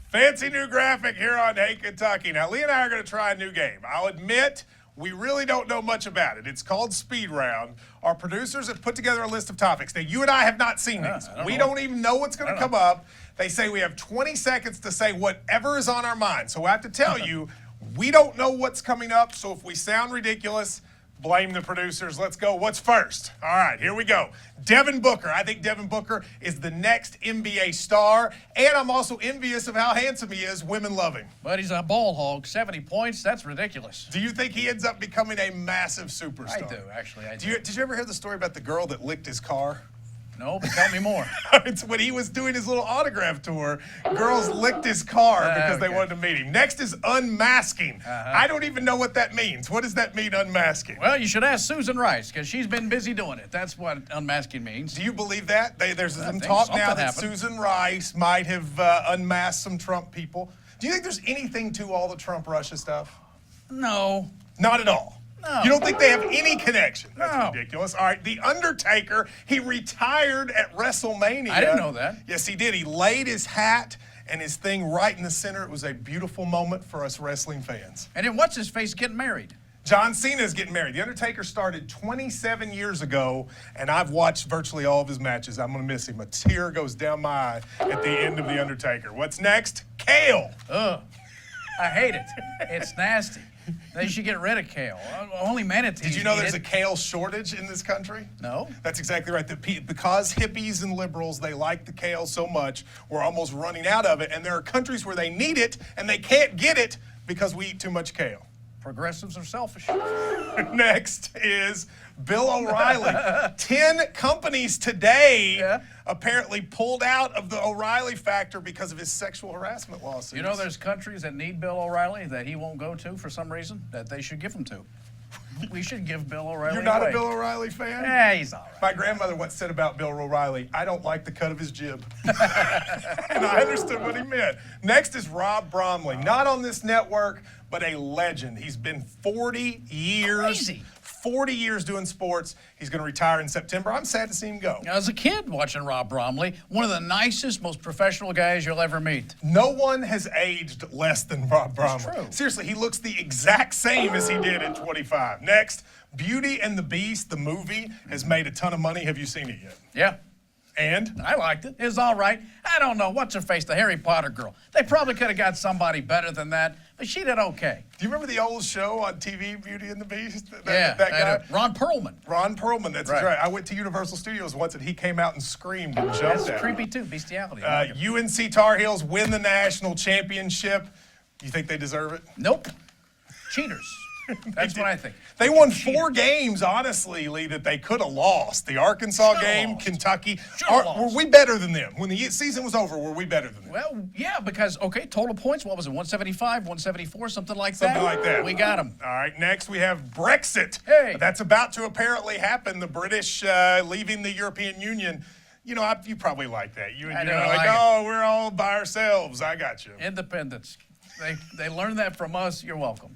Fancy new graphic here on Hey Kentucky. Now, Lee and I are going to try a new game. I'll admit, we really don't know much about it. It's called Speed Round. Our producers have put together a list of topics. Now, you and I have not seen these. We don't even know what's going to come up. They say we have 20 seconds to say whatever is on our mind. So I have to tell you, we don't know what's coming up. So if we sound ridiculous, blame the producers. Let's go. What's first? All right, here we go. Devin Booker. I think Devin Booker is the next NBA star, and I'm also envious of how handsome he is. Women love him. But he's a ball hog. 70 points, that's ridiculous. Do you think he ends up becoming a massive superstar? I do, actually. I do. Did you ever hear the story about the girl that licked his car? No, but tell me more. It's when he was doing his little autograph tour, girls licked his car because they wanted to meet him. Next is unmasking. I don't even know what that means. What does that mean, unmasking? Well, you should ask Susan Rice, because she's been busy doing it. That's what unmasking means. Do you believe that? There's some talk now that Susan Rice might have unmasked some Trump people. Do you think there's anything to all the Trump-Russia stuff? No. Not at all. No. You don't think they have any connection? That's No. ridiculous. All right, The Undertaker, he retired at WrestleMania. I didn't know that. Yes, he did. He laid his hat and his thing right in the center. It was a beautiful moment for us wrestling fans. And then what's his face getting married? John Cena is getting married. The Undertaker started 27 years ago, and I've watched virtually all of his matches. I'm going to miss him. A tear goes down my eye at the end of The Undertaker. What's next? Kale. Ugh. I hate it. It's nasty. They should get rid of kale. Only manatees. Did you know there's a kale shortage in this country? No. That's exactly right. Because hippies and liberals, they like the kale so much, we're almost running out of it. And there are countries where they need it, and they can't get it because we eat too much kale. Progressives are selfish. Next is Bill O'Reilly. 10 companies today apparently pulled out of the O'Reilly factor because of his sexual harassment lawsuits. You know there's countries that need Bill O'Reilly that he won't go to for some reason, that they should give him to. We should give Bill O'Reilly You're not away. a Bill O'Reilly fan? Yeah, he's all right. My grandmother once said about Bill O'Reilly, I don't like the cut of his jib. And I understood what he meant. Next is Rob Bromley. Not on this network, but a legend. He's been 40 years. Crazy. 40 years doing sports. He's going to retire in September. I'm sad to see him go. As a kid watching Rob Bromley, one of the nicest, most professional guys you'll ever meet. No one has aged less than Rob Bromley. That's true. Seriously, he looks the exact same as he did at 25. Next, Beauty and the Beast, the movie, has made a ton of money. Have you seen it yet? Yeah. And? I liked it. It was all right. I don't know. What's her face? The Harry Potter girl. They probably could have got somebody better than that, but she did okay. Do you remember the old show on TV, Beauty and the Beast? That guy? Ron Perlman. Ron Perlman, that's right. I went to Universal Studios once and he came out and screamed and jumped That's at creepy too, bestiality. UNC Tar Heels win the national championship. You think they deserve it? Nope. Cheaters. That's what I think. They won 4 games, honestly, Lee, that they could have lost. The Arkansas game, Kentucky. Were we better than them? When the season was over, were we better than them? Well, yeah, because, okay, total points, what was it, 175, 174, something like that? Something like that. We got them. All right, next we have Brexit. Hey. That's about to apparently happen, the British leaving the European Union. You know, you probably like that. You and you're like, oh, we're all by ourselves. I got you. Independence. They learned that from us. You're welcome.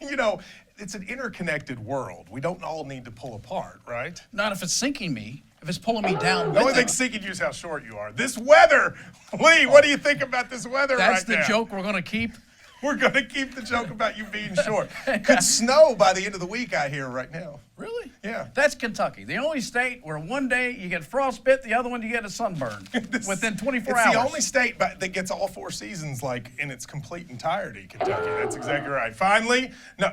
You know, it's an interconnected world. We don't all need to pull apart, right? Not if it's sinking me. If it's pulling me down with The only thing sinking you is how short you are. This weather, Lee, what do you think about this weather right now? That's the joke we're going to keep? We're going to keep the joke about you being short. Could snow by the end of the week, I hear, right now. Really? Yeah. That's Kentucky, the only state where one day you get frostbite, the other one you get a sunburn within 24 hours. It's the only state that gets all 4 seasons, like, in its complete entirety, Kentucky. That's exactly right. Finally, now,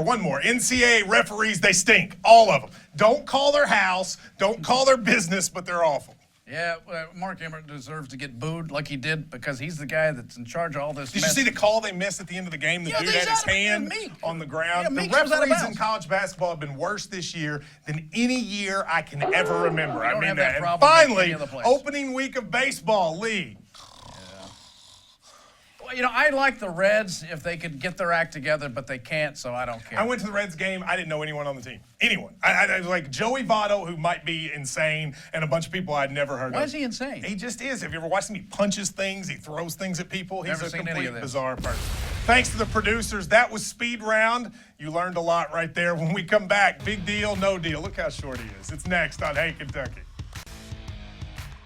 one more. NCAA referees, they stink. All of them. Don't call their house. Don't call their business, but they're awful. Yeah, Mark Emmert deserves to get booed like he did because he's the guy that's in charge of all this Did mess. you see the call they missed at the end of the game? The dude had his hand on the ground. The referees in college basketball have been worse this year than any year I can ever remember. I mean that. And finally, opening week of baseball, Lee. Well, you know, I like the Reds if they could get their act together, but they can't, so I don't care. I went to the Reds game. I didn't know anyone on the team. Anyone. I was like Joey Votto, who might be insane, and a bunch of people I'd never heard of. Why is he insane? He just is. Have you ever watched him? He punches things. He throws things at people. He's Never a seen any of complete this. bizarre person. Thanks to the producers. That was Speed Round. You learned a lot right there. When we come back, big deal, no deal. Look how short he is. It's next on Hey Kentucky.